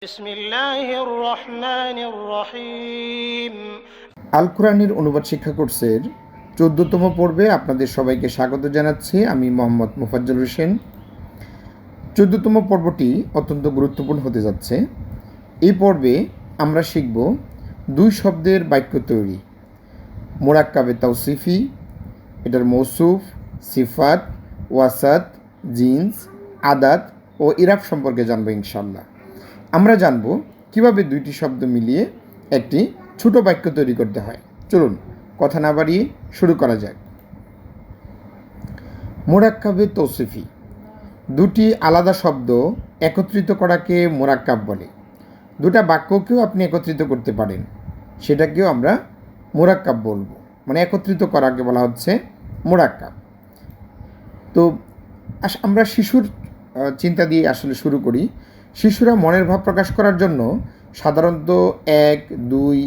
বিসমিল্লাহির রহমানির রহিম। আল কোরআনের অনুবাদ শিক্ষা কোর্সের 14তম পর্বে আপনাদের সবাইকে স্বাগত জানাচ্ছি। আমি মোহাম্মদ মোফাজ্জল হোসেন। 14তম পর্বটি অত্যন্ত গুরুত্বপূর্ণ হতে যাচ্ছে। এই পর্বে আমরা শিখব দুই শব্দের বাক্য তৈরি, মুরাক্কাবে তাওসিফি, এটার মৌসুফ, সিফাত, ওয়াসাত, জিন্স, আদাত ও ইরাব সম্পর্কে জানবো ইনশাল্লাহ। আমরা জানব কিভাবে দুইটি শব্দ মিলিয়ে একটি ছোট বাক্য তৈরি করতে হয়। চলুন কথা না বাড়িয়ে শুরু করা যাক। মুরাক্কাবে তৌসিফি, দুটি আলাদা শব্দ একত্রিত করাকে মুরাক্কাব বলে। দুটা বাক্যকেও আপনি একত্রিত করতে পারেন, সেটাকেও আমরা মুরাক্কাব বলবো। মানে একত্রিত করাকে বলা হচ্ছে মুরাক্কাব। তো আমরা শিশুর চিন্তা দিয়ে আসলে শুরু করি। শিশুরা মনের ভাব প্রকাশ করার জন্য সাধারণত 1, 2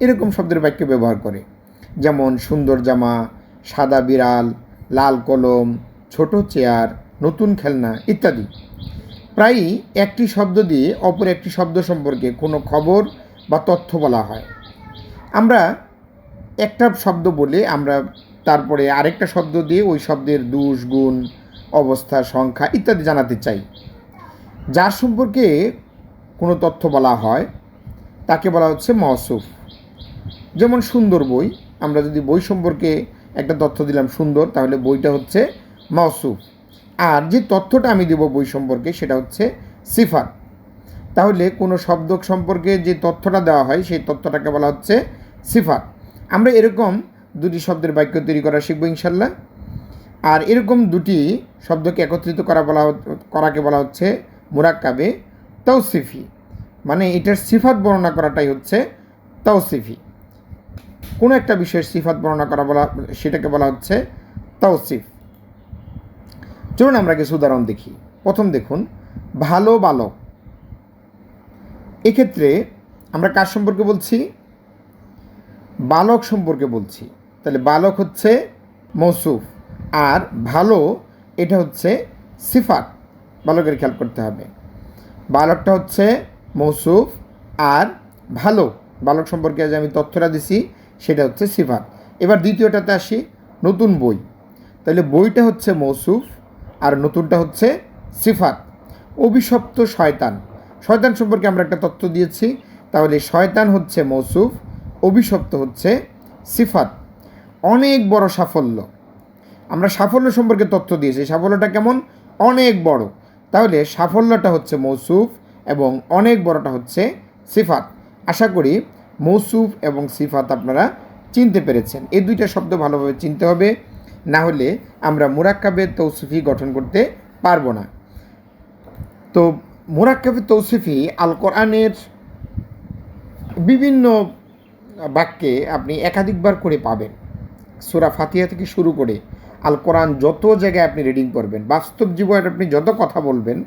এরকম শব্দের বাক্য ব্যবহার করে, যেমন সুন্দর জামা, সাদা বিড়াল, লাল কলম, ছোট চেয়ার, নতুন খেলনা ইত্যাদি। প্রায়ই একটি শব্দ দিয়ে অপর একটি শব্দ সম্পর্কে কোনো খবর বা তথ্য বলা হয়। আমরা একটা শব্দ বলে আমরা তারপরে আরেকটা শব্দ দিয়ে ওই শব্দের দোষ, গুণ, অবস্থা, সংখ্যা ইত্যাদি জানাতে চাই। যার সম্পর্কে কোনো তথ্য বলা হয় তাকে বলা হচ্ছে মওসুফ। যেমন সুন্দর বই, আমরা যদি বই সম্পর্কে একটা তথ্য দিলাম সুন্দর, তাহলে বইটা হচ্ছে মওসুফ। আর যে তথ্যটা আমি দেব বই সম্পর্কে সেটা হচ্ছে সিফাত। তাহলে কোনো শব্দ সম্পর্কে যে তথ্যটা দেওয়া হয় সেই তথ্যটাকে বলা হচ্ছে সিফাত। আমরা এরকম দুটি শব্দের বাক্য তৈরি করা শিখব ইনশাল্লাহ। আর এরকম দুটি শব্দকে একত্রিত করাকে বলা হচ্ছে মুরাক্কাবে তাওসিফি। মানে এটার সিফাত বর্ণনা করাটাই হচ্ছে তাওসিফি। কোনো একটা বিষয়ের সিফাত বর্ণনা করা সেটাকে বলা হচ্ছে তাওসিফ। চলুন আমরা কিছু উদাহরণ দেখি। প্রথম দেখুন, ভালো বালক। এক্ষেত্রে আমরা কার সম্পর্কে বলছি? বালক সম্পর্কে বলছি। তাহলে বালক হচ্ছে মৌসুফ, আর ভালো এটা হচ্ছে সিফাত। বালকের খেয়াল করতে হবে, বালকটা হচ্ছে মৌসুফ আর ভালো, বালক সম্পর্কে যে আমি তথ্যটা দিছি সেটা হচ্ছে সিফাত। এবার দ্বিতীয়টাতে আসি, নতুন বই। তাহলে বইটা হচ্ছে মৌসুফ আর নতুনটা হচ্ছে সিফাত। অভিশপ্ত শয়তান, শয়তান সম্পর্কে আমরা একটা তথ্য দিয়েছি, তাহলে শয়তান হচ্ছে মৌসুফ, অভিশপ্ত হচ্ছে সিফাত। অনেক বড় সাফল্য, আমরা সাফল্য সম্পর্কে তথ্য দিয়েছি, সাফল্যটা কেমন? অনেক বড়। তাহলে সাফল্যটা হচ্ছে মৌসুফ এবং অনেক বড়টা হচ্ছে সিফাত। আশা করি মৌসুফ এবং সিফাত আপনারা চিনতে পেরেছেন। এই দুইটা শব্দ ভালোভাবে চিনতে হবে, না হলে আমরা মুরাক্কাবে তৌসিফি গঠন করতে পারবো না। তো মুরাক্কাবে তৌসিফি আল কোরআনের বিভিন্ন বাক্যে আপনি একাধিকবার করে পাবেন। সূরা ফাতিহা থেকে শুরু করে আল কোরআন যত জায়গায় আপনি রিডিং করবেন, বাস্তব জীবনে আপনি যত কথা বলবেন,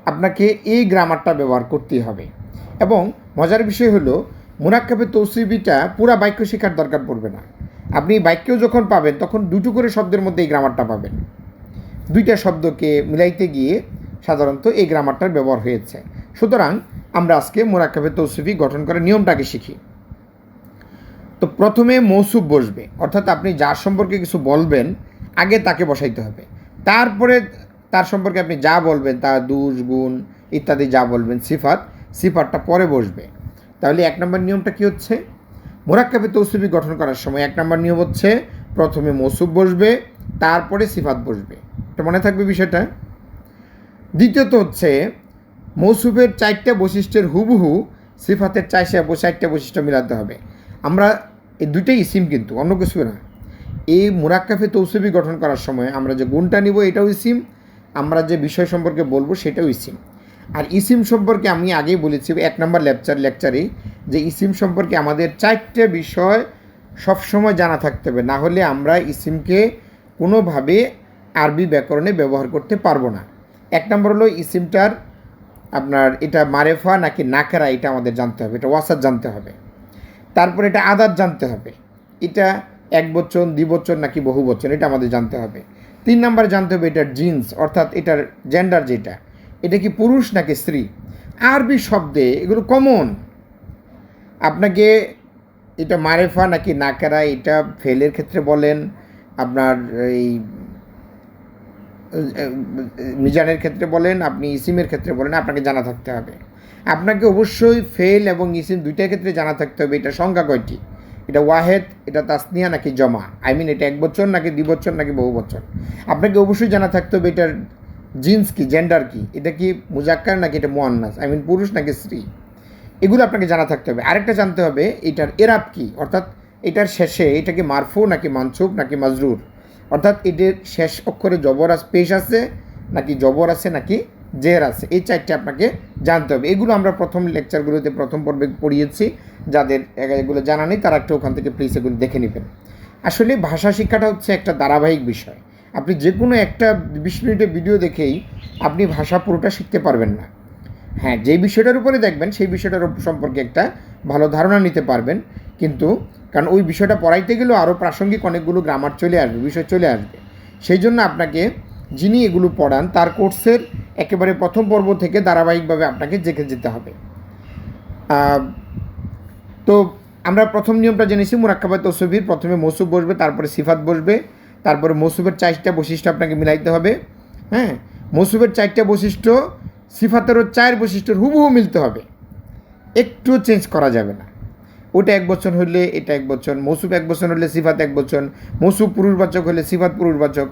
আপনাকে এই গ্রামারটা ব্যবহার করতেই হবে। এবং মজার বিষয় হলো, মুরাক্কাবে তৌসিফিটা পুরা বাক্য শেখার দরকার পড়বে না। আপনি বাক্যও যখন পাবেন তখন দুটো করে শব্দের মধ্যে এই গ্রামারটা পাবেন। দুইটা শব্দকে মিলাইতে গিয়ে সাধারণত এই গ্রামারটার ব্যবহার হয়েছে। সুতরাং আমরা আজকে মুরাক্কাবে তৌসিফি গঠন করার নিয়মটাকে শিখি। তো প্রথমে মৌসুফ বসবে, অর্থাৎ আপনি যার সম্পর্কে কিছু বলবেন আগে তাকে বসাইতে হবে, তারপরে তার সম্পর্কে আপনি যা বলবেন, তার দোষ, গুণ ইত্যাদি যা বলবেন, সিফাতটা পরে বসবে। তাহলে 1 নম্বর নিয়মটা কী হচ্ছে? মুরাক্কাবে তৌসিফি গঠন করার সময় 1 নম্বর নিয়ম হচ্ছে প্রথমে মৌসুফ বসবে, তারপরে সিফাত বসবে। এটা মনে থাকবে বিষয়টা। দ্বিতীয়ত হচ্ছে মৌসুফের 4টা বৈশিষ্ট্যের হুবহু সিফাতের 4টা বৈশিষ্ট্য মিলাতে হবে। আমরা এই দুইটাই ইসিম, কিন্তু অন্য কিছু না। এই মুরাক্কাবে তৌসিফি গঠন করার সময় আমরা যে গুণটা নিব এটাও ইসিম, আমরা যে বিষয় সম্পর্কে বলবো সেটাও ইসিম। আর ইসিম সম্পর্কে আমি আগেই বলেছি 1 নম্বর লেকচারেই, যে ইসিম সম্পর্কে আমাদের 4টে বিষয় সবসময় জানা থাকতে হবে, না হলে আমরা ইসিমকে কোনোভাবে আরবি ব্যাকরণে ব্যবহার করতে পারবো না। 1 নম্বর হলো ইসিমটার আপনার এটা মারেফা নাকি নাকেরা, এটা আমাদের জানতে হবে, এটা ওয়াসাত জানতে হবে। তারপর এটা আদাত জানতে হবে, এটা একবচন, দ্বিবচন নাকি বহুবচন, এটা আমাদের জানতে হবে। 3 নম্বরে জানতে হবে এটার জিন্স, অর্থাৎ এটার জেন্ডার যেটা, এটা কি পুরুষ নাকি স্ত্রী। আরবি শব্দে এগুলো কমন। আপনাকে এটা মারেফা নাকি নাকেরা, এটা ফেলের ক্ষেত্রে বলেন, আপনার এই মিজানের ক্ষেত্রে বলেন, আপনি ইসিমের ক্ষেত্রে বলেন, আপনাকে জানা থাকতে হবে। আপনাকে অবশ্যই ফেল এবং ইসিম দুইটার ক্ষেত্রে জানা থাকতে হবে এটা সংখ্যা কয়টি, এটা ওয়াহেদ, এটা তাসনিয়া নাকি জমা, এটা এক বচন নাকি দ্বিবচন নাকি বহু বচন। আপনাকে অবশ্যই জানা থাকতে হবে এটার জিন্স কি, জেন্ডার কি, এটা কি মুজাক্কার নাকি এটা মুয়ান্নাস, পুরুষ নাকি স্ত্রী, এগুলো আপনাকে জানা থাকতে হবে। আরেকটা জানতে হবে এটার এরাব কি, অর্থাৎ এটার শেষে এটা কি মারফু নাকি মানসুব নাকি মাজরুর, অর্থাৎ এদের শেষ অক্ষরে জবর পেশ আছে নাকি জবর আছে নাকি জের আছে, এই চারটে আপনাকে জানতে হবে। এগুলো আমরা প্রথম লেকচারগুলোতে প্রথম পর্বে পড়িয়েছি, যাদের এগুলো জানা নেই তারা একটু ওখান থেকে প্লিজ এগুলো দেখে নেবেন। আসলে ভাষা শিক্ষাটা হচ্ছে একটা ধারাবাহিক বিষয়। আপনি যে কোনো একটা 20 মিনিটের ভিডিও দেখেই আপনি ভাষা পুরোটা শিখতে পারবেন না। হ্যাঁ, যেই বিষয়টার উপরে দেখবেন সেই বিষয়টার সম্পর্কে একটা ভালো ধারণা নিতে পারবেন, কিন্তু কারণ ওই বিষয়টা পড়াইতে গেলেও আরও প্রাসঙ্গিক অনেকগুলো গ্রামার চলে আসবে, বিষয় চলে আসবে। সেই জন্য আপনাকে যিনি এগুলো পড়ান তার কোর্সের একেবারে প্রথম পর্ব থেকে ধারাবাহিকভাবে আপনাকে দেখে যেতে হবে। তো আমরা প্রথম নিয়মটা জেনেছি, মুরাক্কাবাত তৌসিফির প্রথমে মৌসুফ বসবে, তারপরে সিফাত বসবে, তারপরে মৌসুফের 4টা বৈশিষ্ট্য আপনাকে মিলাইতে হবে। হ্যাঁ, মৌসুফের 4টা বৈশিষ্ট্য সিফাতেরও 4 বৈশিষ্ট্যের হুবহু মিলতে হবে, একটু চেঞ্জ করা যাবে না। ওটা এক বচন হলে এটা এক বচন, মৌসুফ এক বচন হলে সিফাত এক বচন, মৌসুফ পুরুষবাচক হলে সিফাত পুরুষবাচক।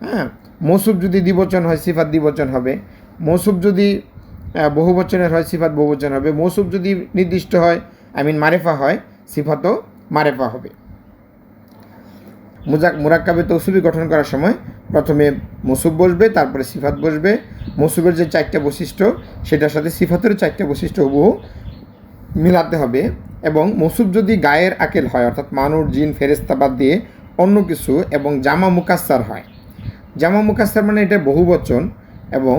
হ্যাঁ, মৌসুফ যদি দ্বিবচন হয় সিফাত দ্বিবচন হবে, মৌসুফ যদি বহুবচনের হয় সিফাত বহুবচন হবে, মৌসুফ যদি নির্দিষ্ট হয় মারেফা হয় সিফাতও মারেফা হবে। মুরাক্কাবে তৌসিফি গঠন করার সময় প্রথমে মৌসুফ বসবে, তারপরে সিফাত বসবে। মৌসুফের যে 4টা বৈশিষ্ট্য সেটার সাথে সিফাতের 4টা বৈশিষ্ট্য হুবহু মিলাতে হবে। এবং মৌসুফ যদি গায়ের আকেল হয়, অর্থাৎ মানুষ জিন ফেরেস্তা বাদ দিয়ে অন্য কিছু, এবং জামা মুকাস্সার হয়, জামা মুকাস্সার মানে এটা বহুবচন, এবং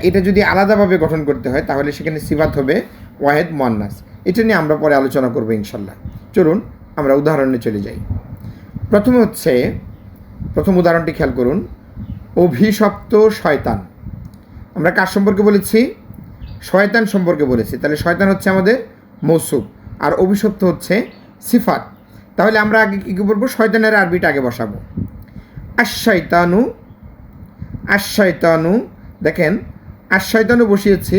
এটা যদি আলাদাভাবে গঠন করতে হয় তাহলে সেখানে সিফাত হবে ওয়াহেদ মুয়ান্নাস। এটা নিয়ে আমরা পরে আলোচনা করবো ইনশাল্লাহ। চলুন আমরা উদাহরণে চলে যাই। প্রথমে হচ্ছে প্রথম উদাহরণটি খেয়াল করুন, অভিশপ্ত শয়তান। আমরা কার সম্পর্কে বলেছি? শয়তান সম্পর্কে বলেছি। তাহলে শয়তান হচ্ছে আমাদের মৌসুফ আর অভিশপ্ত হচ্ছে সিফাত। তাহলে আমরা আগে কী বলবো? শয়তানের আরবিটা আগে বসাবো। আশ-শয়তানু, আশ-শয়তানু, দেখেন আশ-শয়তানু বসিয়েছি।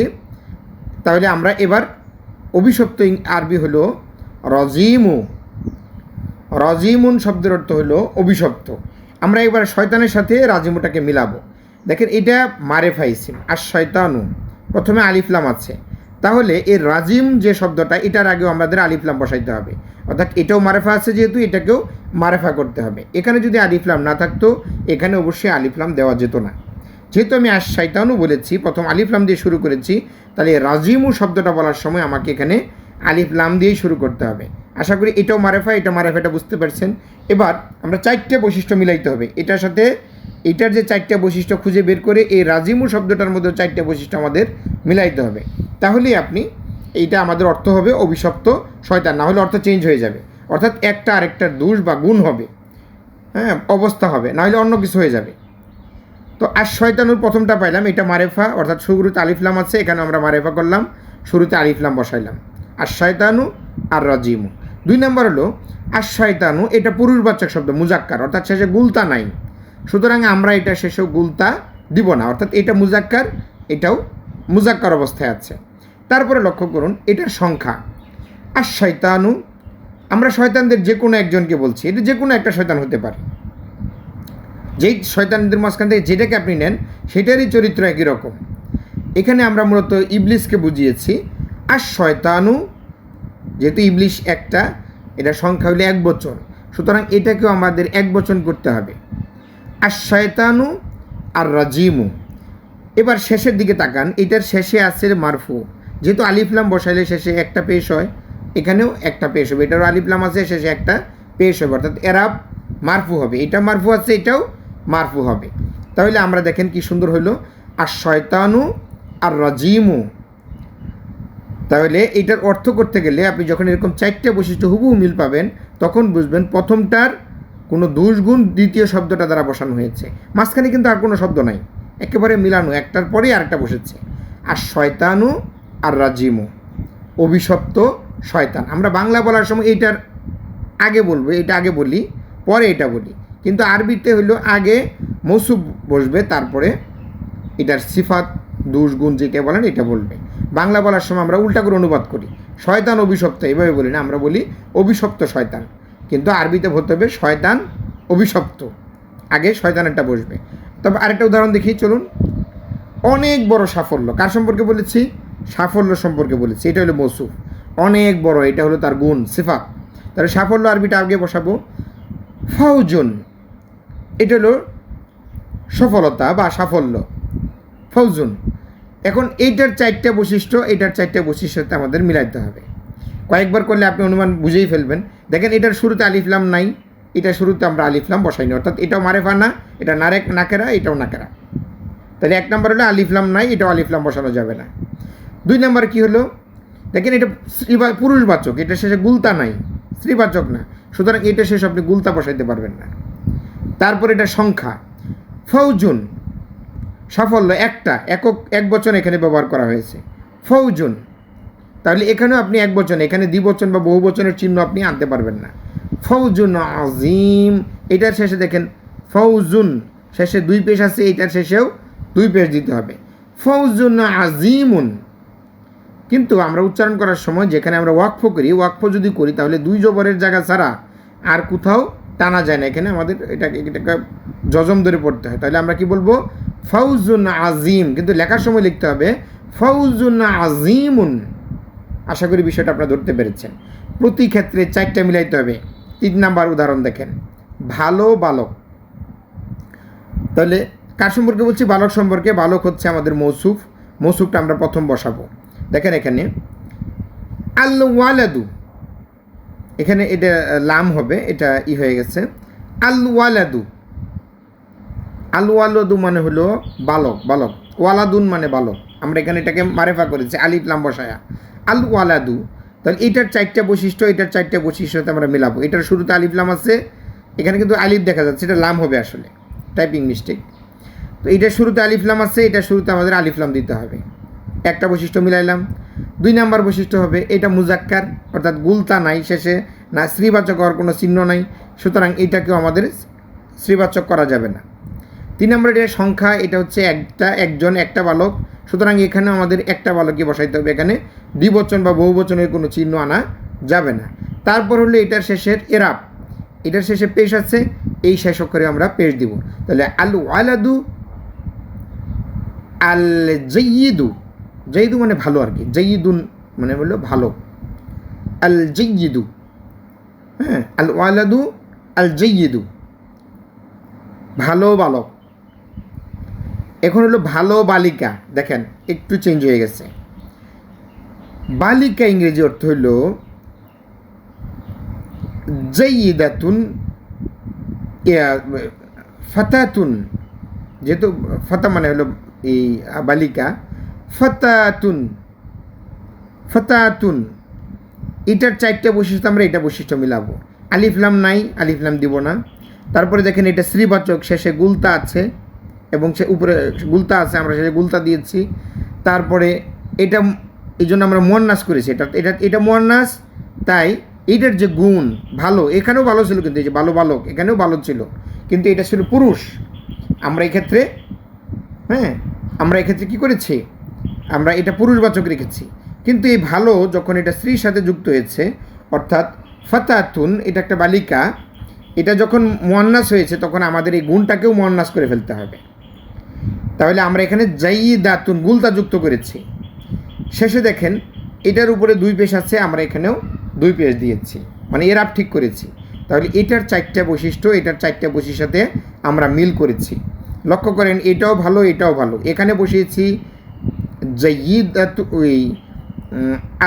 তাহলে আমরা এবার অভিশপ্ত আরবি হলো রজিমু। রজিমুন শব্দের অর্থ হলো অভিশপ্ত। আমরা এবার শয়তানের সাথে রাজিমুটাকে মিলাবো। দেখেন এটা মারেফা ইসিম, আশ-শয়তানু, প্রথমে আলিফলাম আছে। তাহলে এই রাজিম যে শব্দটা, এটার আগেও আমাদের আলিফলাম বসাইতে হবে, অর্থাৎ এটাও মারেফা আছে যেহেতু এটাকেও মারেফা করতে হবে। এখানে যদি আলিফলাম না থাকতো এখানে অবশ্যই আলিফলাম দেওয়া যেত না। যেহেতু আমি আশ-শয়তানু বলেছি, প্রথম আলিফলাম দিয়ে শুরু করেছি, তাহলে রাজিমু শব্দটা বলার সময় আমাকে এখানে আলিফলাম দিয়েই শুরু করতে হবে। আশা করি এটাও মারেফা, এটা মারেফা, এটা বুঝতে পারছেন। এবার আমরা 4টে বৈশিষ্ট্য মিলাইতে হবে, এটার সাথে এটার যে 4টে বৈশিষ্ট্য খুঁজে বের করে এই রাজিমু শব্দটার মধ্যে 4টে বৈশিষ্ট্য আমাদের মিলাইতে হবে। তাহলেই আপনি এইটা আমাদের অর্থ হবে অভিশপ্ত শয়তান, না হলে অর্থ চেঞ্জ হয়ে যাবে, অর্থাৎ একটা আরেকটার দোষ বা গুণ হবে, হ্যাঁ, অবস্থা হবে, না হলে অন্য কিছু হয়ে যাবে। তো আশ-শয়তানুর প্রথমটা পাইলাম, এটা মারেফা, অর্থাৎ শুরুতে আলিফলাম আছে, এখানে আমরা মারেফা করলাম, শুরুতে আলিফলাম বসাইলাম। আশ-শয়তানু আর রাজিমু। 2 নম্বর হলো আশ-শয়তানু, এটা পুরুষবাচক শব্দ, মুজাক্কার, অর্থাৎ শেষে গুলতা নাই, সুতরাং আমরা এটা শেষেও গুলতা দিব না, অর্থাৎ এটা মুজাক্কার, এটাও মুজাক্কার অবস্থায় আছে। তারপরে লক্ষ্য করুন এটার সংখ্যা, আশ-শয়তানু, আমরা শয়তানদের যে কোনো একজনকে বলছি, এটা যে কোনো একটা শয়তান হতে পারে, যেই শয়তানদের মাঝখান থেকে যেটাকে আপনি নেন সেটারই চরিত্র একই রকম। এখানে আমরা মূলত ইবলিসকে বুঝিয়েছি। আশ-শয়তানু, যেহেতু ইবলিশ একটা, এটা সংখ্যা হলে 1 বচন, সুতরাং এটাকেও আমাদের 1 বচন করতে হবে। আশ-শয়তানু আর রাজিমু। এবার শেষের দিকে তাকান, এটার শেষে আছে মারফু, যেহেতু আলিফলাম বসাইলে শেষে একটা পেশ হয়, এখানেও একটা পেশ হবে, এটারও আলিফলাম আছে, শেষে একটা পেশ হবে, অর্থাৎ এরাব মারফু হবে, এটা মারফু আছে, এটাও মারফু হবে। তাহলে আমরা দেখেন কি সুন্দর হইল, আশ-শয়তানু আর রাজিমু। তাহলে এটার অর্থ করতে গেলে আপনি যখন এরকম 4টে বৈশিষ্ট্য হুবহু মিল পাবেন তখন বুঝবেন প্রথমটার কোনো দোষগুণ দ্বিতীয় শব্দটা দ্বারা বসানো হয়েছে, মাঝখানে কিন্তু আর কোনো শব্দ নাই, একেবারে মিলানো, একটার পরেই আরেকটা বসেছে। আর শয়তানু আর রাজিমু, অভিশপ্ত শয়তান। আমরা বাংলা বলার সময় এইটার আগে বলবো, এটা আগে বলি, পরে এটা বলি, কিন্তু আরবিতে হইলো আগে মৌসুফ বসবে, তারপরে এটার সিফাত, দুষ, গুণ যেটা বলেন এটা বলবে। বাংলা বলার সময় আমরা উল্টা করে অনুবাদ করি, শয়তান অভিশপ্ত, এভাবে বলি না, আমরা বলি অভিশপ্ত শয়তান, কিন্তু আরবিতে বলতে হবে শয়তান অভিশপ্ত, আগে শয়তানেরটা বসবে। তবে আরেকটা উদাহরণ দেখি চলুন। অনেক বড় সাফল্য, কার সম্পর্কে বলেছি? সাফল্য সম্পর্কে বলেছি। এটা হলো মৌসুফ, অনেক বড়, এটা হলো তার গুণ, সিফাত। তাহলে সাফল্য আরবিটা আগে বসাবো ফাউজুন, এটা হলো সফলতা বা সাফল্য, ফাউজুন। এখন এইটার 4টা বৈশিষ্ট্য, এটার 4টা বৈশিষ্ট্যতে আমাদের মিলাইতে হবে। কয়েকবার করলে আপনি অনুমান বুঝেই ফেলবেন। দেখেন এটার শুরুতে আলিফলাম নাই, এটা শুরুতে আমরা আলিফলাম বসাইনি, অর্থাৎ এটাও মারেফা না, এটা নাকেরা, এটাও নাকেরা। তাহলে 1 নম্বর হলো আলিফলাম নাই, এটাও আলিফলাম বসানো যাবে না। 2 নম্বর কী হলো, দেখেন এটা পুরুষবাচক, এটা শেষে গুলতা নাই, স্ত্রীবাচক না, সুতরাং এটা শেষে আপনি গুলতা বসাইতে পারবেন না। তারপর এটা সংখ্যা, ফৌজুন, সাফল্য, একটা, এক বচন এখানে ব্যবহার করা হয়েছে, ফৌজুন। তাহলে এখানেও আপনি এক বচন, এখানে দ্বিবচন বা বহু বচনের চিহ্ন আপনি আনতে পারবেন না। ফৌজুন আজিম, এটার শেষে দেখেন ফৌজুন, শেষে 2 পেশ আছে, এটার শেষেও 2 পেশ দিতে হবে, ফৌজুন আজিমুন। কিন্তু আমরা উচ্চারণ করার সময় যেখানে আমরা ওয়াকফ করি, ওয়াকফ যদি করি তাহলে 2 জবরের জায়গা ছাড়া আর কোথাও টানা যায় না, এখানে আমাদের এটাকে জজম ধরে পড়তে হয়। তাহলে আমরা কি বলবো? ফাউজুন আজিম, কিন্তু লেখার সময় লিখতে হবে ফাউজুন আজিমুন। আশা করি বিষয়টা আপনারা ধরতে পেরেছেন। প্রতি ক্ষেত্রে 4টা মিলাইতে হবে। 3 নাম্বার উদাহরণ দেখেন, ভালো বালক। তাহলে কার সম্পর্কে বলছি? বালক সম্পর্কে। বালক হচ্ছে আমাদের মৌসুফ, মৌসুফটা আমরা প্রথম বসাবো। দেখেন এখানে আল ওয়ালাদু, এখানে এটা লাম হবে, এটা হয়ে গেছে আল ওয়ালাদু। আল ওয়ালাদু মানে হলো বালক, বালক, ওয়ালাদুন মানে বালক। আমরা এখানে এটাকে মারেফা করেছি আলিফ লাম বসায়া, আল ওয়ালাদু। তাহলে এটার 4টা বৈশিষ্ট্য, এটার 4টা বৈশিষ্ট্যতে আমরা মেলাবো। এটার শুরুতে আলিফ লাম আছে, এখানে কিন্তু আলিফ দেখা যাচ্ছে, এটা লাম হবে আসলে, টাইপিং মিস্টেক। তো এটার শুরুতে আলিফ লাম আছে, এটার শুরুতে আমাদের আলিফ লাম দিতে হবে। একটা বৈশিষ্ট্য মিলাইলাম। 2 নাম্বার বৈশিষ্ট্য হবে এটা মুজাক্কার, অর্থাৎ গুলতা নাই, শেষে না স্ত্রীবাচক হওয়ার কোনো চিহ্ন নাই, সুতরাং এইটাকেও আমাদের স্ত্রীবাচক করা যাবে না। 3 নম্বর এটা সংখ্যা, এটা হচ্ছে একজন, একটা বালক, সুতরাং এখানে আমাদের একটা বালকই বসাইতে হবে, এখানে দ্বিবচন বা বহুবচনের কোনো চিহ্ন আনা যাবে না। তারপর হলো এটার শেষের এরাব, এটার শেষে পেশ আছে, এই শেষ অক্ষরে আমরা পেশ দিব। তাহলে আল ওয়ালাদু আল জাইয়িদু, জাইদু মানে ভালো আর কি, জাইয়িদুন মানে হলো ভালো, আল জাইয়িদু, হ্যাঁ, আল ওয়ালাদু আল জাইয়িদু, ভালো বালক। এখন হলো ভালো বালিকা, দেখেন একটু চেঞ্জ হয়ে গেছে। বালিকা ইংরেজি অর্থ হলো জাইয়িদাতুন, ফাতাতুন, যেহেতু ফাতা মানে হলো এই বালিকা, ফাতাতুন, ফাতাতুন। এটার 4টা বৈশিষ্ট্য, আমরা এটা বৈশিষ্ট্য মিলাবো। আলিফলাম নাই, আলিফলাম দিব না। তারপরে দেখেন এটা স্ত্রীবাচক, শেষে গুলতা আছে এবং সে উপরে গুলতা আছে, আমরা শেষে গুলতা দিয়েছি। তারপরে এটা এই জন্য আমরা মুয়ান্নাস করেছি, এটা মুয়ান্নাস, তাই এটার যে গুণ ভালো, এখানেও ভালো ছিল, কিন্তু এই যে ভালো বালক এখানেও ভালো ছিল, কিন্তু এটা ছিল পুরুষ। আমরা এক্ষেত্রে আমরা এক্ষেত্রে কী করেছি? আমরা এটা পুরুষবাচক রেখেছি, কিন্তু এই ভালো যখন এটা স্ত্রীর সাথে যুক্ত হয়েছে, অর্থাৎ ফাতাতুন, এটা একটা বালিকা, এটা যখন মুয়ান্নাস হয়েছে তখন আমাদের এই গুণটাকেও মুয়ান্নাস করে ফেলতে হবে। তাহলে আমরা এখানে জাইয়িদাতুন গুলতা যুক্ত করেছি। শেষে দেখেন এটার উপরে 2 পেশ আছে, আমরা এখানেও 2 পেশ দিয়েছি, মানে এরাব ঠিক করেছি। তাহলে এটার 4টা বৈশিষ্ট্য, এটার 4টা বৈশিষ্ট্যতে আমরা মিল করেছি। লক্ষ্য করেন এটাও ভালো, এটাও ভালো। এখানে বসিয়েছি জাইয়িদাতু, ওই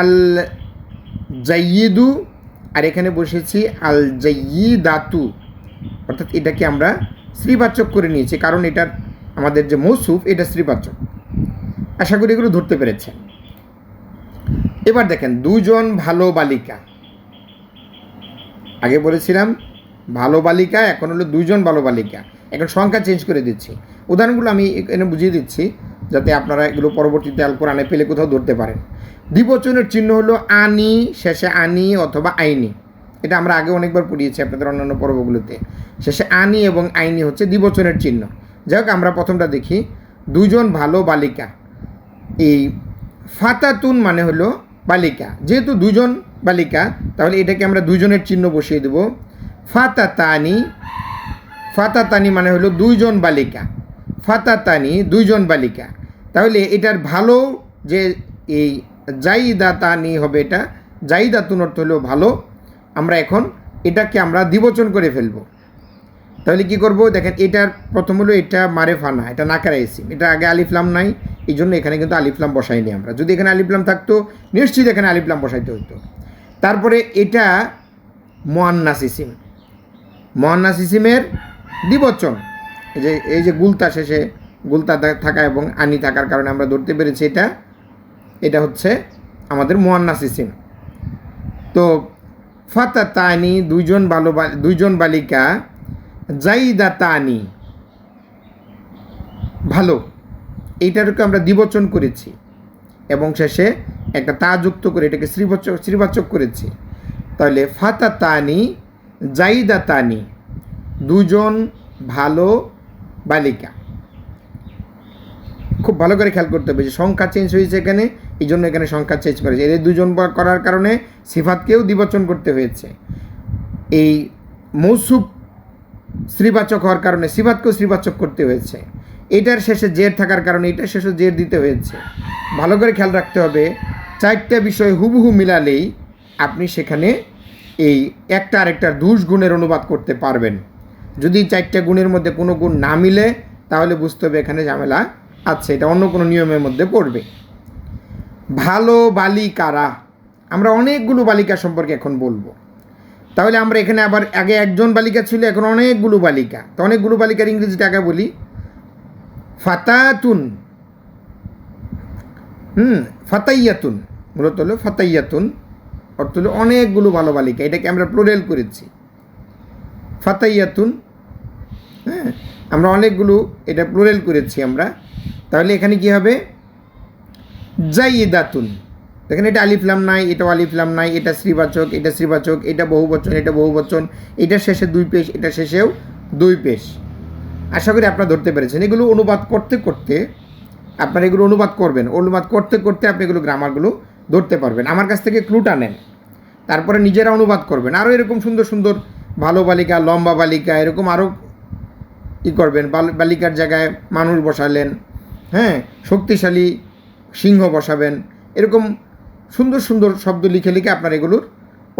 আল জাইয়িদু, আর এখানে বসেছি আল জাইয়িদাতু, অর্থাৎ এটাকে আমরা স্ত্রীবাচক করে নিয়েছি, কারণ এটার আমাদের যে মৌসুফ এটা স্ত্রীবাচক। আশা করি এগুলো ধরতে পেরেছেন। এবার দেখেন 2 জন ভালো বালিকা, আগে বলেছিলাম ভালো বালিকা, এখন হলো 2 জন ভালো বালিকা। এখন সংখ্যা চেঞ্জ করে দিচ্ছি, উদাহরণগুলো আমি এখানে বুঝিয়ে দিচ্ছি। যাতে আপনারা এগুলো পরবর্তীতে আল কোরআনে পেলে কোথাও ধরতে পারেন। দ্বিবচনের চিহ্ন হলো আনি, শেষে আনি অথবা আইনি। এটা আমরা আগে অনেকবার পড়িয়েছি আপনাদের অন্যান্য পর্বগুলোতে। শেষে আনি এবং আইনি হচ্ছে দ্বিবচনের চিহ্ন। যাই হোক, আমরা প্রথমটা দেখি। দুজন ভালো বালিকা। এই ফাতাতুন মানে হলো বালিকা, যেহেতু দুজন বালিকা তাহলে এটাকে আমরা দুজনের চিহ্ন বসিয়ে দেব। ফাতাতানি, ফাতাতানি মানে হলো দুইজন বালিকা। ফাতাতানি দুইজন বালিকা, তাহলে এটার ভালো যে এই জাইদাতানি হবে, এটা জাইদাতুন অর্থ হলো ভালো। আমরা এখন এটাকে আমরা দ্বিবচন করে ফেলব। তাহলে কি করব দেখেন, এটার প্রথম হলো এটা মারেফা না, এটা নাকারা ইসিম, এটা আগে আলিফলাম নাই, এই জন্য এখানে কিন্তু আলিফলাম বসাইনি আমরা। যদি এখানে আলিফলাম থাকতো নিশ্চিত এখানে আলিফলাম বসাইতে হতো। তারপরে এটা মুআন্নাস ইসিম, মুআন্নাস ইসিমের দ্বিবচন। এই যে গুলতা শেষে গুলতা থাকা এবং আনি থাকার কারণে আমরা ধরতে পেরেছি এটা হচ্ছে আমাদের মুআন্নাস ইসিম। তো ফাতাতানি দুইজন বালিকা, জাইদাতানি ভালো, এইটাকে আমরা দ্বিবচন করেছি এবং শেষে একটা তা যুক্ত করে এটাকে শ্রীবাচক করেছি। তাহলে ফাতাতানি জাইদাতানি দুজন ভালো বালিকা। খুব ভালো করে খেয়াল করতে হবে যে সংখ্যা চেঞ্জ হয়েছে এখানে, এই জন্য এখানে সংখ্যা চেঞ্জ করেছে। এর দুজন করার কারণে সিফাতকেও দ্বিবচন করতে হয়েছে। এই মৌসুফ শ্রীবাচক হওয়ার কারণে সিফাতকেও শ্রীবাচক করতে হয়েছে। এটার শেষে জের থাকার কারণে এটার শেষে জের দিতে হয়েছে। ভালো করে খেয়াল রাখতে হবে, চারটা বিষয় হুবহু মিলালেই আপনি সেখানে এই একটা আরেকটার গুণের অনুবাদ করতে পারবেন। যদি চারটা গুণের মধ্যে কোনো গুণ না মিলে তাহলে বুঝতে হবে এখানে ঝামেলা আছে, এটা অন্য কোনো নিয়মের মধ্যে পড়বে। ভালো বালিকারা, আমরা অনেকগুলো বালিকা সম্পর্কে এখন বলবো। তাহলে আমরা এখানে আবার আগে একজন বালিকা ছিল, এখন অনেকগুলো বালিকা। তো অনেকগুলো বালিকার ইংরেজিটা আগে বলি, ফাতাতুন, ফাতাইয়াতুন, মূলত হলো ফাতাইয়াতুন অর্থ হলো অনেকগুলো ভালো বালিকা। এটাকে আমরা প্লুরাল করেছি ফাতাইয়াতুন। হ্যাঁ, আমরা অনেকগুলো এটা প্লুরাল করেছি আমরা। তাহলে এখানে কি হবে, জাইদাতুন। দেখেন এটা আলিফলাম নাই, এটাও আলিফলাম নাই, এটা শ্রীবাচক, এটা শ্রীবাচক, এটা বহুবচন, এটা বহুবচন, এটা শেষে দুই পেশ, এটা শেষেও দুই পেশ। আশা করি আপনারা ধরতে পেরেছেন। এগুলো অনুবাদ করতে করতে আপনারা এগুলো অনুবাদ করবেন, অনুবাদ করতে করতে আপনি এগুলো গ্রামারগুলো ধরতে পারবেন। আমার কাছ থেকে ক্লুটা নেন, তারপরে নিজেরা অনুবাদ করবেন। আরও এরকম সুন্দর সুন্দর ভালো বালিকা, লম্বা বালিকা, এরকম আরও কী করবেন, বালিকার জায়গায় মানুষ বসালেন, হ্যাঁ, শক্তিশালী সিংহ বসাবেন, এরকম সুন্দর সুন্দর শব্দ লিখে লিখে আপনারা এগুলোর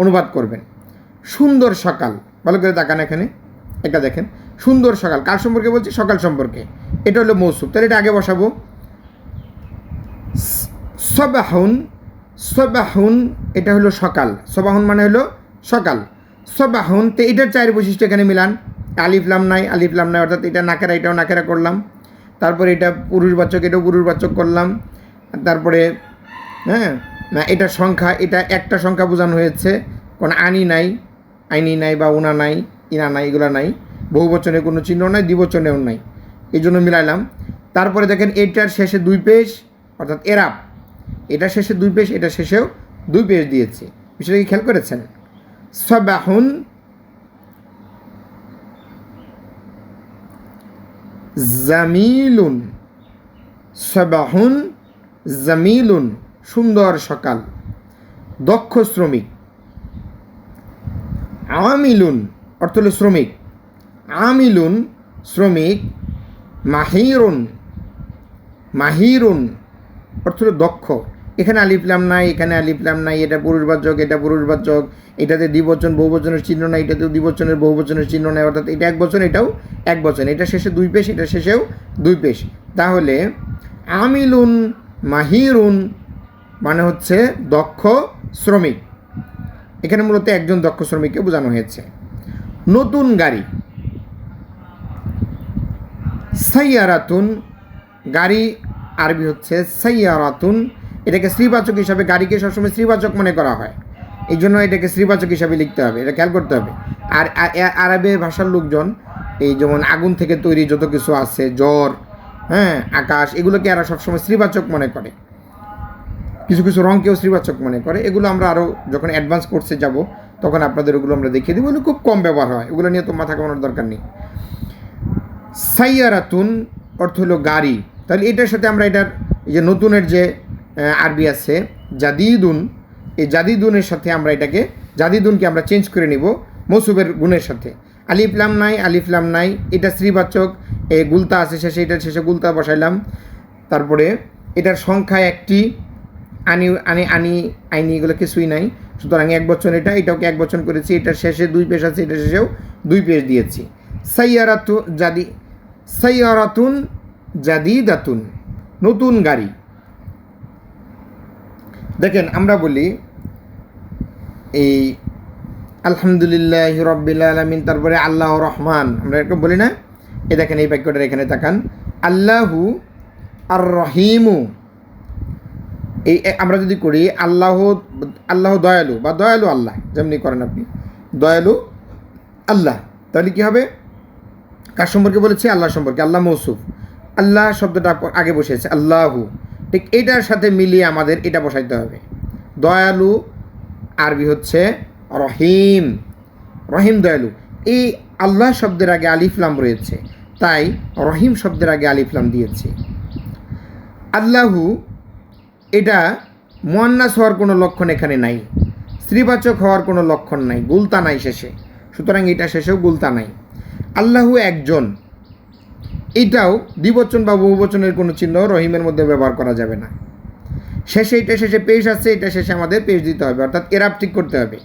অনুবাদ করবেন। সুন্দর সকাল, ভালো করে তাকান এখানে, এটা দেখেন সুন্দর সকাল কার সম্পর্কে বলছি, সকাল সম্পর্কে। এটা হলো মৌসুফ, তাহলে এটা আগে বসাবো। সবাহুন, সবাহুন এটা হলো সকাল, সবাহুন মানে হলো সকাল। সবাহুন, তো এটার চার বৈশিষ্ট্য এখানে মিলান। আলিফলাম নাই, আলিফলাম নাই অর্থাৎ এটা নাকেরা, এটাও নাকেরা করলাম। তারপরে এটা পুরুষবাচক, এটাও পুরুষবাচক করলাম। তারপরে হ্যাঁ, না এটা সংখ্যা, এটা একটা সংখ্যা বোঝানো হয়েছে, কোনো আনি নাই, আইনি নাই বা উনা নাই, ইনা নাই, এগুলো নাই। বহুবচনে কোনো চিহ্ন নাই, দ্বিবচনেও নাই, এই জন্য মিলাইলাম। তারপরে দেখেন এটার শেষে দুই পেশ অর্থাৎ এরাব, এটা শেষে দুই পেশ, এটা শেষেও দুই পেশ দিয়েছে। বিষয়টা কি খেয়াল করেছেন? সাবাহুন জামিলুন, সাবাহুন জামিলুন সুন্দর সকাল। দক্ষ শ্রমিক। আমিলুন অর্থ হলো শ্রমিক, আমিলুন শ্রমিক। মাহিরুন, মাহিরুন অর্থ হলো দক্ষ। এখানে আলিফলাম নাই, এখানে আলিফলাম নাই, এটা পুরুষবাচক, এটা পুরুষবাচক, এটাতে দ্বিবচন বহুবচনের চিহ্ন নাই, এটাতেও দ্বিবচনের বহুবচনের চিহ্ন নাই, অর্থাৎ এটা এক বচন, এটাও এক বচন, এটা শেষে দুই পেশ, এটা শেষেও দুই পেশ। তাহলে আমিলুন মাহিরুন মানে হচ্ছে দক্ষ শ্রমিক। এখানে মূলত একজন দক্ষ শ্রমিককে বোঝানো হয়েছে। নতুন গাড়ি। সাইয়ারাতুন, গাড়ি আরবি হচ্ছে সাইয়ারাতুন। এটাকে শ্রীবাচক হিসাবে, গাড়িকে সবসময় শ্রীবাচক মনে করা হয়, এই জন্য এটাকে শ্রীবাচক হিসাবে লিখতে হবে, এটা খেয়াল করতে হবে। আর আরবি ভাষার লোকজন এই যেমন আগুন থেকে তৈরি যত কিছু আছে, জ্বর, হ্যাঁ, আকাশ, এগুলোকে এরা সবসময় শ্রীবাচক মনে করে, কিছু কিছু রঙকেও শ্রীবাচক মনে করে। এগুলো আমরা আরও যখন অ্যাডভান্স কোর্সে যাব তখন আপনাদের ওগুলো আমরা দেখিয়ে দেবো। এগুলো খুব কম ব্যবহার হয়, ওগুলো নিয়ে তো মাথা কামানোর দরকার নেই। সাইয়ারাতুন অর্থ হলো গাড়ি। তাহলে এটার সাথে আমরা এটার এই যে নতুনের যে আরবি আছে জাদিদুন, এই জাদিদুনের সাথে আমরা এটাকে জাদিদুনকে আমরা চেঞ্জ করে নিব মৌসুফের গুণের সাথে। আলিফলাম নাই, আলিফলাম নাই, এটা শ্রীবাচক, এই গুলতা আছে শেষে, এটার শেষে গুলতা বসাইলাম। তারপরে এটার সংখ্যা একটি, আনি আনি আনি আইনি এগুলো কিছুই নাই, সুতরাং এক বচন, এটাকে এক বচন করেছি। এটার শেষে 2 পেশ আছে, এটার শেষেও 2 পেশ দিয়েছি। সাইয়ারাতুন জাদিদাতুন, নতুন গাড়ি। দেখেন আমরা বলি এই আলহামদুলিল্লাহ রাব্বিল আলামিন, তারপরে আল্লাহ রহমান, আমরা এরকম বলি না? এই দেখেন এই বাক্যটার এখানে তাকান, আল্লাহু আর রহিমু। এই আমরা যদি করি আল্লাহ দয়ালু বা দয়ালু আল্লাহ, যেমনি করেন আপনি দয়ালু আল্লাহ, তাহলে কী হবে? কার সম্পর্কে বলেছি? আল্লাহ সম্পর্কে। আল্লাহ মৌসুফ, আল্লাহ শব্দটা আগে বসেছে, আল্লাহু, ঠিক এটার সাথে মিলিয়ে আমাদের এটা বসাইতে হবে। দয়ালু আরবি হচ্ছে রহিম, রহিম দয়ালু। এই আল্লাহ শব্দের আগে আলিফলাম রয়েছে, তাই রহিম শব্দের আগে আলিফলাম দিয়েছি। আল্লাহু এটা মুয়ান্নাস হওয়ার কোনো লক্ষণ এখানে নাই, স্ত্রীবাচক হওয়ার কোনো লক্ষণ নাই, গুলতা নাই শেষে, সুতরাং এটা শেষেও গুলতা নাই। আল্লাহু একজন, এটাও দ্বিবচন বা বহুবচনের কোনো চিহ্ন রহিমের মধ্যে ব্যবহার করা যাবে না। শেষে এটা শেষে পেশ আছে, এটা শেষে আমাদের পেশ দিতে হবে, অর্থাৎ এরাব ঠিক করতে হবে,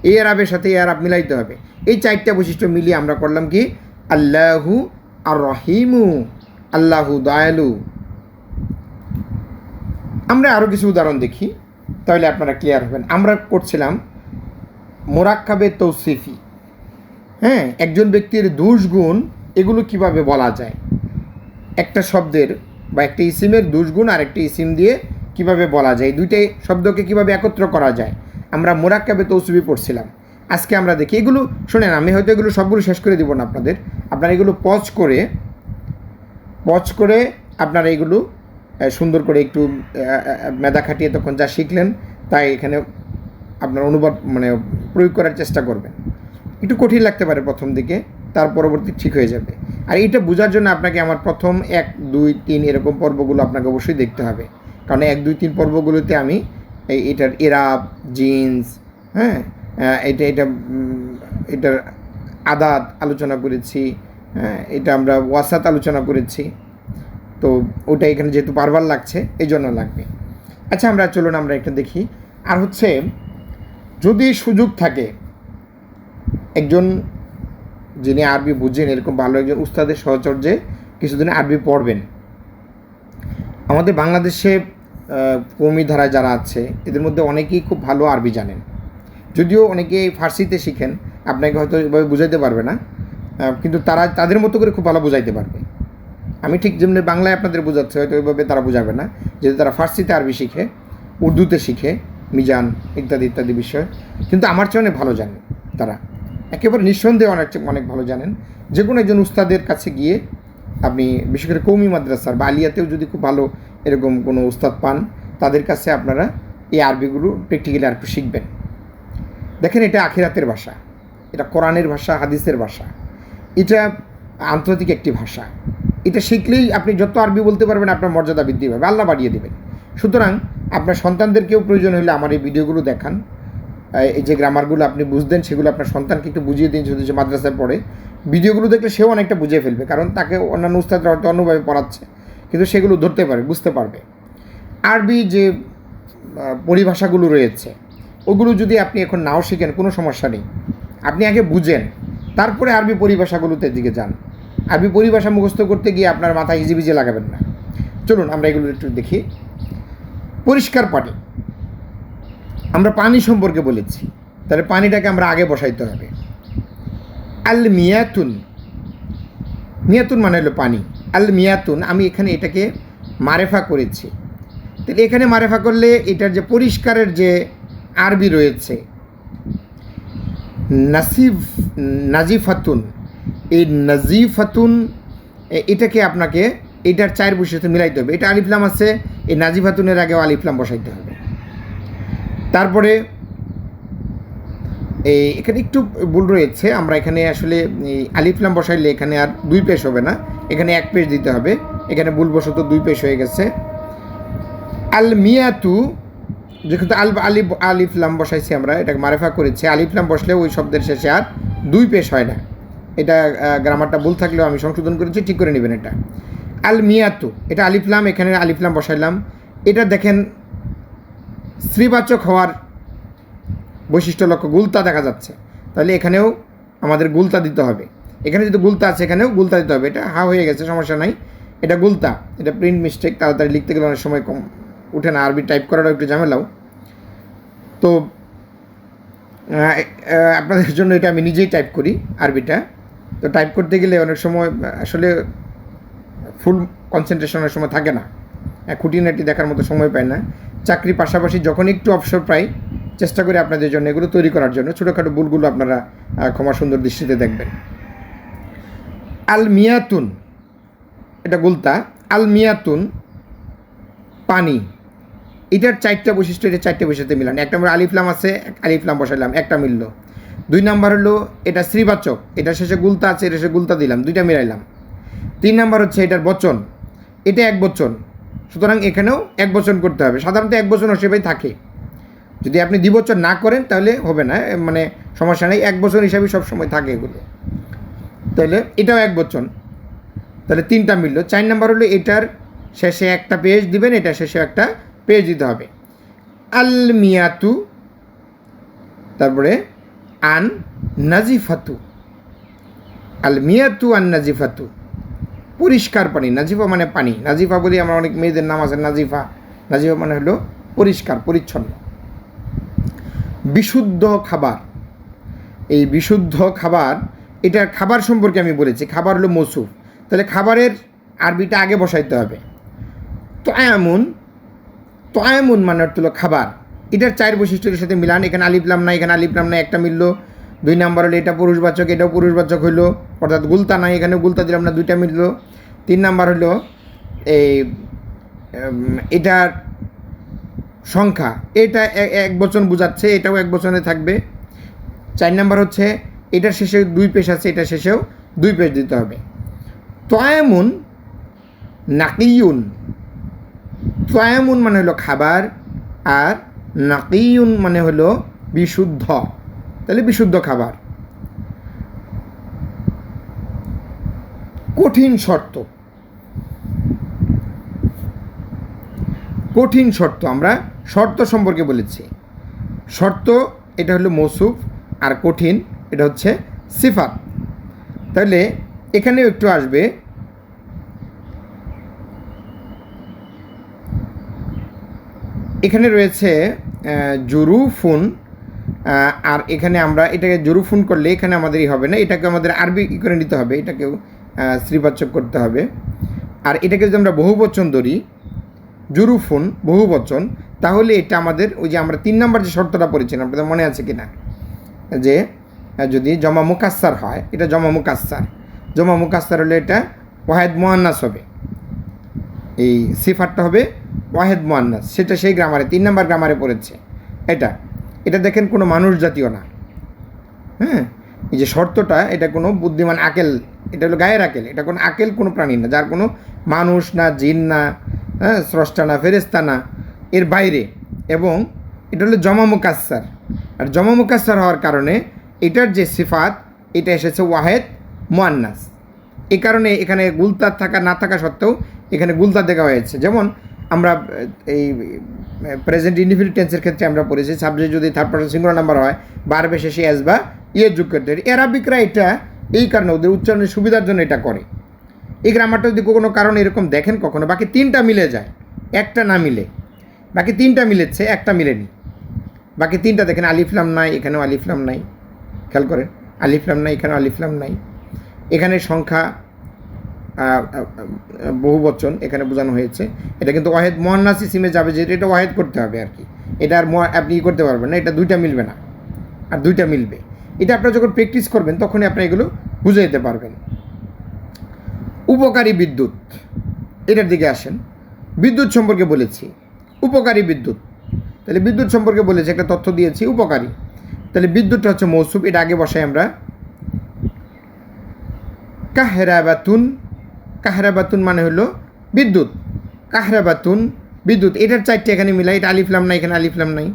এই এরাবের সাথে এরাব মিলাইতে হবে। এই 4টা বৈশিষ্ট্য মিলিয়ে আমরা করলাম কি? আল্লাহু আর রহিমু, আল্লাহু দয়ালু। আমরা আরও কিছু উদাহরণ দেখি, তাহলে আপনারা ক্লিয়ার হবেন। আমরা করছিলাম মোরাক্কাবে তৌসিফি, হ্যাঁ, একজন ব্যক্তির দোষ গুণ এগুলো কিভাবে বলা যায়, একটা শব্দের বা একটা ইসিমের দোষ গুণ আর একটা ইসিম দিয়ে কিভাবে বলা যায়, দুইটাই শব্দকে কিভাবে একত্র করা যায়, আমরা মোরাক্কাবে তৌসিফি পড়ছিলাম। আজকে আমরা দেখি এগুলো, শোনেন, আমি হয়তো এগুলো সবগুলো শেষ করে দিব না আপনারা এগুলো পজ করে আপনারা এগুলো সুন্দর করে একটু মেধা খাটিয়ে তখন যা শিখলেন তাই এখানে আপনার অনুবাদ প্রয়োগ করার চেষ্টা করবেন। একটু কঠিন লাগতে পারে প্রথম দিকে, তার পরবর্তী ঠিক হয়ে যাবে। আর এটা বোঝার জন্য আপনাকে আমার প্রথম 1, 2, 3 এরকম পর্বগুলো আপনাকে অবশ্যই দেখতে হবে, কারণ 1, 2, 3 পর্বগুলোতে আমি এটার এরাব, জিন্স, হ্যাঁ, এটার আদাত আলোচনা করেছি, হ্যাঁ, এটা আমরা ওয়াসাত আলোচনা করেছি। তো ওটা এখানে যেহেতু বারবার লাগছে এই জন্য লাগবে। আচ্ছা, চলুন আমরা একটা দেখি। আর হচ্ছে, যদি সুযোগ থাকে একজন যিনি আরবি বুঝেন, এরকম ভালো একজন উস্তাদের সহচর্যে কিছুদিন আরবি পড়বেন। আমাদের বাংলাদেশে কওমি ধারায় যারা আছে এদের মধ্যে অনেকেই খুব ভালো আরবি জানেন, যদিও অনেকে ফার্সিতে শিখেন, আপনাকে হয়তো এভাবে বুঝাইতে পারবে না, কিন্তু তারা তাদের মতো করে খুব ভালো বুঝাইতে পারবে। আমি ঠিক যেমনি বাংলায় আপনাদের বোঝাচ্ছি, হয়তো ওইভাবে তারা বোঝাবে না, যেহেতু তারা ফার্সিতে আরবি শিখে, উর্দুতে শিখে, মিজান ইত্যাদি ইত্যাদি বিষয়, কিন্তু আমার চেয়ে অনেক ভালো জানেন তারা, একেবারে নিঃসন্দেহে অনেক ভালো জানেন। যে কোনো একজন উস্তাদের কাছে গিয়ে আপনি, বিশেষ করে কওমি মাদ্রাসার বা আলিয়াতেও যদি খুব ভালো এরকম কোনো উস্তাদ পান, তাদের কাছে আপনারা এই আরবিগুলো প্র্যাকটিক্যালি আর একটু শিখবেন। দেখেন, এটা আখিরাতের ভাষা, এটা কোরআনের ভাষা, হাদিসের ভাষা, এটা আন্তর্জাতিক একটি ভাষা। এটা শিখলেই আপনি যত আরবি বলতে পারবেন আপনার মর্যাদা বৃদ্ধি পাবে, আল্লাহ বাড়িয়ে দেবেন। সুতরাং আপনার সন্তানদেরকেও প্রয়োজন হলে আমার এই ভিডিওগুলো দেখান, এই যে গ্রামারগুলো আপনি বুঝতেন সেগুলো আপনার সন্তানকে একটু বুঝিয়ে দিন। যদি সে মাদ্রাসায় পড়ে, ভিডিওগুলো দেখলে সেও অনেকটা বুঝে ফেলবে, কারণ তাকে অন্যান্য উস্তাদরা হয়তো অন্যভাবে পড়াচ্ছে, কিন্তু সেগুলো ধরতে পারবে, বুঝতে পারবে। আরবি যে পরিভাষাগুলো রয়েছে ওগুলো যদি আপনি এখন নাও শিখেন কোনো সমস্যা নেই, আপনি আগে বুঝেন, তারপরে আরবি পরিভাষাগুলোতে দিকে যান। আরবি পরিভাষা মুখস্থ করতে গিয়ে আপনার মাথায় হিজিবিজি লাগাবেন না। চলুন আমরা এগুলো একটু দেখি। পরিষ্কার পানি, আমরা পানি সম্পর্কে বলেছি, তাহলে পানিটাকে আমরা আগে বসাইতে হবে। আল মিয়াতুন, মিয়াতুন মানে হলো পানি। আল মিয়াতুন, আমি এখানে এটাকে মারেফা করেছি, তাহলে এখানে মারেফা করলে এটার যে পরিষ্কারের যে আরবি রয়েছে নাজিফাতুন, এই নাজিফাতুন এটাকে আপনাকে এইটার 4 বৈশিষ্ট্য মিলাইতে হবে। এটা আলিফলাম আছে, এই নাজিফাতুনের আগেও আলিফলাম বসাইতে হবে। তারপরে এই এখানে একটু ভুল রয়েছে, আমরা এখানে আসলে আলিফলাম বসাইলে এখানে আর 2 পেশ হবে না, এখানে 1 পেশ দিতে হবে। এখানে ভুলবশত 2 পেশ হয়ে গেছে। আল মিয়াতু, যেহেতু আলিফলাম বসাইছি আমরা, এটাকে মারেফা করেছি, আলিফলাম বসলে ওই শব্দের শেষে আর 2 পেশ হয় না। এটা গ্রামারটা ভুল থাকলেও আমি সংশোধন করেছি, ঠিক করে নেবেন এটা। আল মিয়াতু, এটা আলিফলাম, এখানে আলিফলাম বসাইলাম। এটা দেখেন স্ত্রীবাচক হওয়ার বৈশিষ্ট্য লক্ষ্য, গুলতা দেখা যাচ্ছে, তাহলে এখানেও আমাদের গুলতা দিতে হবে। এখানে যদি গুলতা আছে এখানেও গুলতা দিতে হবে। এটা হয়ে গেছে, সমস্যা নাই, এটা গুলতা, এটা প্রিন্ট মিস্টেক, তাড়াতাড়ি লিখতে গেলে অনেক সময় কম উঠে না, আরবি টাইপ করাটাও একটু ঝামেলাও। তো আপনাদের জন্য এটা আমি নিজেই টাইপ করি আরবিটা। তো টাইপ করতে গেলে অনেক সময় আসলে ফুল কনসেন্ট্রেশনের সময় থাকে না, খুঁটিনাটি দেখার মতো সময় পায় না। চাকরির পাশাপাশি যখন একটু অবসর পাই, চেষ্টা করি আপনাদের জন্য এগুলো তৈরি করার জন্য। ছোটোখাটো ভুলগুলো আপনারা ক্ষমা সুন্দর দৃষ্টিতে দেখবেন। আল মিয়াতুন, এটা গুলতা। আল মিয়াতুন পানি, এটার 4টা বৈশিষ্ট্য, এটা 4টে বৈশিষ্ট্যে মিলান। 1 নম্বর আলিফলাম আছে, আলিফলাম বসাইলাম, একটা মিলল। 2 নম্বর হলো এটা স্ত্রীবাচক, এটা শেষে গুলতা আছে, এটা শেষে গুলতা দিলাম, 2টা মিলাইলাম। 3 নম্বর হচ্ছে এটার বচন, এটা 1 বচন, সুতরাং এখানেও 1 বচন করতে হবে। সাধারণত 1 বচন হিসেবেই থাকে, যদি আপনি দ্বিবচন না করেন তাহলে হবে না, মানে সমস্যা নেই, 1 বচন হিসাবে সবসময় থাকে এগুলো। তাহলে এটাও 1 বচন, তাহলে 3টা মিলল। 4 নম্বর হলো এটার শেষে একটা পেজ দিবেন, এটা শেষে একটা পেজ দিতে হবে। আল মিয়াতু, তারপরে আন নাজিফাতু, আল মিয়াতু আন নাজিফাতু, পরিষ্কার পানি। নাজিফা মানে পানি, নাজিফা বলি আমরা, অনেক মেয়েদের নাম আছে নাজিফা, নাজিফা মানে হলো পরিষ্কার পরিচ্ছন্ন। বিশুদ্ধ খাবার, এই বিশুদ্ধ খাবার, এটা খাবার সম্পর্কে আমি বলেছি, খাবার হলো মৌসুফ, তাহলে খাবারের আরবিটা আগে বসাইতে হবে। তয়ামুন, তয়ামুন মানে হলো খাবার, এটার 4 বৈশিষ্ট্যের সাথে মিলান। এখানে আলিফলাম নাই, এখানে আলিফলাম নাই, একটা মিলল। 2 নম্বর হলো এটা পুরুষবাচক, এটাও পুরুষবাচক হইলো, অর্থাৎ গুলতা নাই, এখানেও গুলতা দিলাম না, 2টা মিলল। 3 নম্বর হলো এই এটার সংখ্যা, এটা 1 বচন বোঝাচ্ছে, এটাও 1 বচনে থাকবে। 4 নম্বর হচ্ছে এটার শেষে 2 পেশ আছে, এটা শেষেও 2 পেশ দিতে হবে। তয়ামুন নাকিয়ুন, তয়ামুন মানে হলো খাবার, আর নাকিয়ুন মানে হলো বিশুদ্ধ, তাহলে বিশুদ্ধ খাবার। কঠিন শর্ত, কঠিন শর্ত, আমরা শর্ত সম্পর্কে বলেছি। শর্ত এটা হলো মৌসুফ, আর কঠিন এটা হচ্ছে সিফাত। তাহলে এখানেও একটু আসবে, এখানে রয়েছে জুরুফুন, আর এখানে আমরা এটাকে জুরুফুন করলে এখানে আমাদেরই হবে না, এটাকে আমাদের আরবি করে নিতে হবে, এটাকেও স্ত্রীবাচক করতে হবে। আর এটাকে যদি আমরা বহুবচন ধরি, জুরুফুন বহুবচন, তাহলে এটা আমাদের ওই যে আমরা 3 নম্বর যে শর্তটা পড়েছিলাম, আপনাদের মনে আছে কিনা, যে যদি জমা মুকাস্সার হয়, এটা জমা মুকাস্সার, জমা মুকাস্সার হলে এটা ওয়াহেদ মুআন্নাস হবে, এই সিফাতটা হবে ওয়াহেদ মুআন্নাস, সেটা সেই গ্রামারে 3 নম্বর গ্রামারে পড়েছে। এটা এটা দেখেন কোনো মানুষ জাতীয় না, হ্যাঁ, এই যে শর্তটা, এটা কোনো বুদ্ধিমান আকেল, এটা হলো গায়ের আকেল, এটা কোনো আকেল কোনো প্রাণী না, যার কোনো মানুষ না, জিন না, হ্যাঁ, স্রষ্টা না, ফেরেস্তা না, এর বাইরে। এবং এটা হলো জমা মুকাস্সার, আর জমা মুকাস্সার হওয়ার কারণে এটার যে সিফাত, এটা এসেছে ওয়াহেদ মুআন্নাস। এই কারণে এখানে গুলতা থাকা না থাকা সত্ত্বেও এখানে গুলতা দেখা হয়েছে। যেমন আমরা এই প্রেজেন্ট ইনডিফিনিট টেন্সের ক্ষেত্রে আমরা পড়েছি, সাবজেক্ট যদি থার্ড পারসন সিঙ্গুলার নাম্বার হয়, বারবে শেষে এস বা ইয়ে যোগ করতে হয়। আরবিকরা এটা এই কারণে ওদের উচ্চারণের সুবিধার জন্য এটা করে। এই গ্রামারটা যদি কোনো কারণে এরকম দেখেন কখনো, বাকি 3টা মিলে যায়, একটা না মিলে, বাকি 3টা মিলেছে, একটা মিলেনি, বাকি 3টা দেখেন আলিফলাম নাই, এখানেও আলিফলাম নাই, খেয়াল করেন, আলিফলাম নাই, এখানেও আলিফলাম নাই, এখানে সংখ্যা বহু বচন এখানে বোঝানো হয়েছে। এটা কিন্তু ওয়াহেদ মুআন্নাস ইসিমে যাবে, যেটা এটা ওয়াহেদ করতে হবে আর কি, এটা আর আপনি করতে পারবেন না, এটা 2টা মিলবে না, আর 2টা মিলবে। এটা আপনারা যখন প্র্যাকটিস করবেন তখনই আপনি এগুলো বুঝে যেতে পারবেন। উপকারী বিদ্যুৎ, এটার দিকে আসেন। বিদ্যুৎ সম্পর্কে বলেছি, উপকারী বিদ্যুৎ। তাহলে বিদ্যুৎ সম্পর্কে বলেছি, একটা তথ্য দিয়েছি উপকারী। তাহলে বিদ্যুৎটা হচ্ছে মৌসুফ, এটা আগে বসাই আমরা। কাহরাবাতুন, কাহরাবাতুন মানে হলো বিদ্যুৎ। কাহরাবাতুন বিদ্যুৎ, এটার চারটে এখানে মিলাই, এটা আলিফলাম নাই, এখানে আলিফলাম নাই।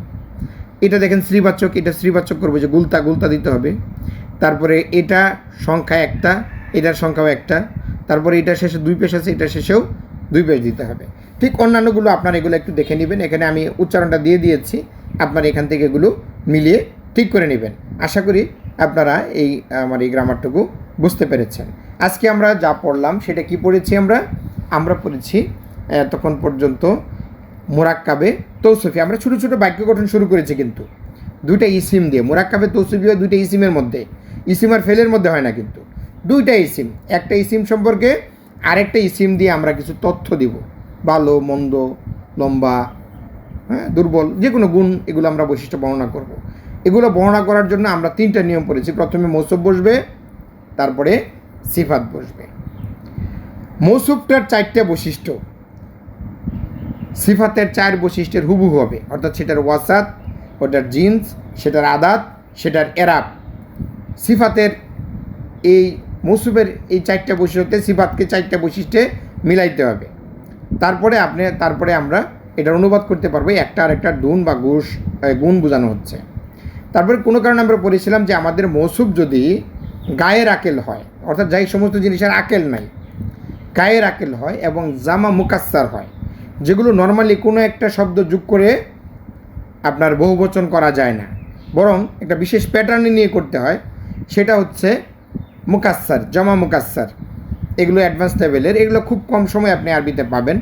এটা দেখেন শ্রীবাচক, এটা শ্রীবাচক করবো যে গুলতা, গুলতা দিতে হবে। তারপরে এটা সংখ্যা একটা, এটার সংখ্যাও একটা। তারপরে এটা শেষে 2 পেশ আছে, এটা শেষেও 2 পেশ দিতে হবে। ঠিক অন্যান্যগুলো আপনারা এগুলো একটু দেখে নেবেন, এখানে আমি উচ্চারণটা দিয়ে দিয়েছি, আপনারা এখান থেকে এগুলো মিলিয়ে ঠিক করে নেবেন। আশা করি আপনারা আমার এই গ্রামারটুকু বুঝতে পেরেছেন। আজকে আমরা যা পড়লাম সেটা কি পড়েছি আমরা পড়েছি তখন পর্যন্ত মোরাক্কাবে তৌসিফি। আমরা ছোটো ছোটো বাক্য গঠন শুরু করেছি, কিন্তু 2টা ইসিম দিয়ে। মোরাক্কাবে তৌসিফি হয় 2টা ইসিমের মধ্যে, ইসিম আর ফেলের মধ্যে হয় না, কিন্তু 2টা ইসিম। একটা ইসিম সম্পর্কে আরেকটা ইসিম দিয়ে আমরা কিছু তথ্য দিব, ভালো মন্দ, লম্বা, হ্যাঁ, দুর্বল, যে কোনো গুণ, এগুলো আমরা বৈশিষ্ট্য বর্ণনা করব। এগুলো বর্ণনা করার জন্য আমরা 3টা নিয়ম পড়েছি। প্রথমে মৌসুফ বসবে, তারপরে সিফাত বসবে। মৌসুফটার 4টা বৈশিষ্ট্য, সিফাতের 4 বৈশিষ্ট্যের হুবহু হবে, অর্থাৎ সেটার ওয়াসাত, ওটার জিন্স, সেটার আদাত, সেটার এরাব। সিফাতের এই মৌসুফের এই 4টা বৈশিষ্ট্যতে সিফাতকে 4টা বৈশিষ্ট্যে মিলাইতে হবে। তারপরে আমরা এটার অনুবাদ করতে পারবো একটা আর একটা দুন বা গুণ বোঝানো হচ্ছে। তারপরে কোনো কারণে আমরা বলেছিলাম যে আমাদের মৌসুফ যদি গায়ের আকেল হয়, অর্থাৎ যাই সমস্ত জিনিসের আকেল নাই, গায়ের আকেল হয় এবং জামা মুকাস্সার হয়, যেগুলো নর্মালি কোনো একটা শব্দ যোগ করে আপনার বহুবচন করা যায় না, বরং একটা বিশেষ প্যাটার্নে নিয়ে করতে হয়, সেটা হচ্ছে মুকাস্সার, জমা মুকাস্সার। এগুলো অ্যাডভান্স লেভেলের, এগুলো খুব কম সময় আপনি আরবিতে পাবেন।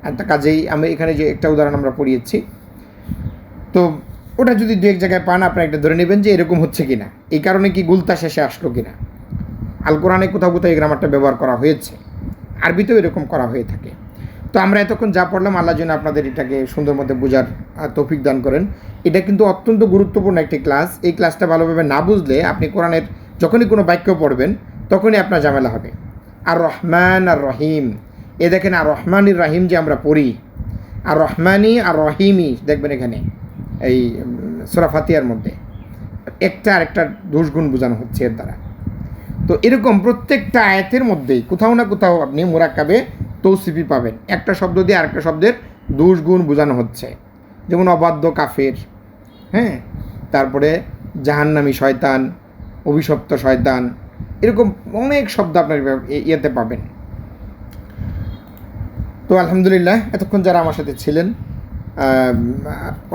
একটা কাজেই আমি এখানে যে একটা উদাহরণ আমরা পড়িয়েছি, তো ওটা যদি 2-1 জায়গায় পান, আপনারা একটা ধরে নেবেন যে এরকম হচ্ছে কিনা, এই কারণে কি গুলতা শেষে আসলো কিনা। আল কোরআনে কোথাও কোথাও এই গ্রামারটা ব্যবহার করা হয়েছে, আরবিতেও এরকম করা হয়ে থাকে। তো আমরা এতক্ষণ যা পড়লাম, আল্লাহ যেন আপনাদের এটাকে সুন্দর মতো বোঝার তৌফিক দান করেন। এটা কিন্তু অত্যন্ত গুরুত্বপূর্ণ একটি ক্লাস। এই ক্লাসটা ভালোভাবে না বুঝলে আপনি কোরআনের যখনই কোনো বাক্য পড়বেন তখনই আপনার ঝামেলা হবে। আর রহমান আর রহিম, এ দেখেন আর রহমানির রাহিম যে আমরা পড়ি, আর রহমানি আর রহিমি দেখবেন এখানে এই সূরা ফাতিহার মধ্যে একটা আরেকটা দোষগুণ বোঝানো হচ্ছে এর দ্বারা। তো এরকম প্রত্যেকটা আয়াতের মধ্যেই কোথাও না কোথাও আপনি মুরাক্কাবে তৌসিফি পাবেন, একটা শব্দ দিয়ে আরেকটা শব্দের দোষগুণ বোঝানো হচ্ছে। যেমন অবাধ্য কাফের, হ্যাঁ, তারপরে জাহান্নামী শয়তান, অভিশপ্ত শয়তান, এরকম অনেক শব্দ আপনার ইয়েতে পাবেন। তো আলহামদুলিল্লাহ, এতক্ষণ যারা আমার সাথে ছিলেন,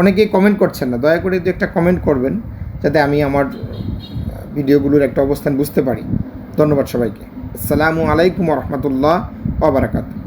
অনেকেই কমেন্ট করছেন না, দয়া করে 2-একটা কমেন্ট করবেন যাতে আমি আমার ভিডিওগুলোর একটা অবস্থান বুঝতে পারি। ধন্যবাদ সবাইকে। আসসালামু আলাইকুম ওয়া রাহমাতুল্লাহ ওয়া বারাকাতুহু।